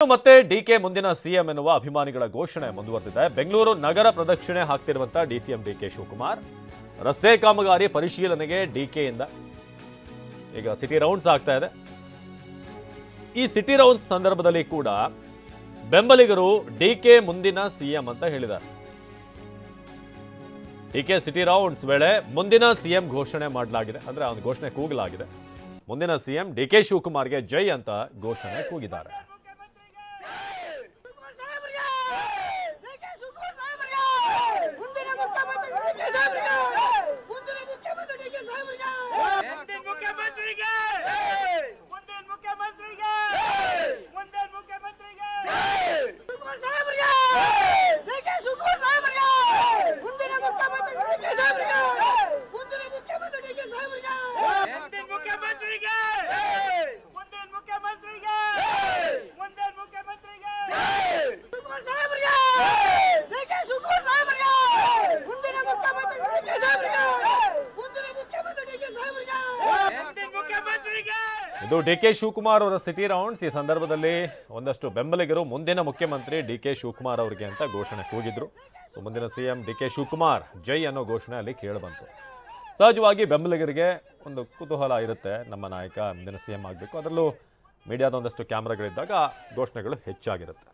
ಮತ್ತೆ ಡಿಕೆ ಮುಂದಿನ ಸಿಎಂ ಎನ್ನುವ ಅಭಿಮಾನಿಗಳ ಘೋಷಣೆ ಮುಂದುವರೆದಿದೆ. ಬೆಂಗಳೂರು ನಗರ ಪ್ರದಕ್ಷಿಣೆ ಹಾಕ್ತಿರುವಂತ ಡಿಸಿಎಂ ಡಿಕೆ ಶಿವಕುಮಾರ್ ರಸ್ತೆ ಕಾಮಗಾರಿ ಪರಿಶೀಲನೆಗೆ ಡಿಕೆಯಿಂದ ಈಗ ಸಿಟಿ ರೌಂಡ್ಸ್ ಆಗ್ತಾ ಇದೆ. ಈ ಸಿಟಿ ರೌಂಡ್ಸ್ ಸಂದರ್ಭದಲ್ಲಿ ಕೂಡ ಬೆಂಬಲಿಗರು ಡಿಕೆ ಮುಂದಿನ ಸಿಎಂ ಅಂತ ಹೇಳಿದ್ದಾರೆ. ಡಿಕೆ ಸಿಟಿ ರೌಂಡ್ಸ್ ವೇಳೆ ಮುಂದಿನ ಸಿಎಂ ಘೋಷಣೆ ಮಾಡಲಾಗಿದೆ, ಅಂದ್ರೆ ಅವನ ಘೋಷಣೆ ಕೂಗಲಾಗಿದೆ. ಮುಂದಿನ ಸಿಎಂ ಡಿಕೆ ಶಿವಕುಮಾರ್ಗೆ ಜೈ ಅಂತ ಘೋಷಣೆ ಕೂಗಿದ್ದಾರೆ. ಇದು ಡಿಕೆ ಶಿವಕುಮಾರ್ ಅವರ ಸಿಟಿ ರೌಂಡ್ಸ್. ಈ ಸಂದರ್ಭದಲ್ಲಿ ಒಂದಷ್ಟು ಬೆಂಬಲಿಗರು ಮುಂದಿನ ಮುಖ್ಯಮಂತ್ರಿ ಡಿಕೆ ಶಿವಕುಮಾರ್ ಅವರಿಗೆ ಅಂತ ಘೋಷಣೆ ಕೂಗಿದ್ರು. ಮುಂದಿನ ಸಿಎಂ ಡಿಕೆ ಶಿವಕುಮಾರ್ ಜೈ ಅನ್ನೋ ಘೋಷಣೆ ಅಲ್ಲಿ ಕೇಳಿಬಂತು. ಸಹಜವಾಗಿ ಬೆಂಬಲಿಗರಿಗೆ ಒಂದು ಕುತೂಹಲ ಇರುತ್ತೆ, ನಮ್ಮ ನಾಯಕ ಮುಂದಿನ ಸಿಎಂ ಆಗಬೇಕು. ಅದರಲ್ಲೂ ಮೀಡಿಯಾದ ಒಂದಷ್ಟು ಕ್ಯಾಮ್ರಾಗಳಿದ್ದಾಗ ಘೋಷಣೆಗಳು ಹೆಚ್ಚಾಗಿರುತ್ತೆ.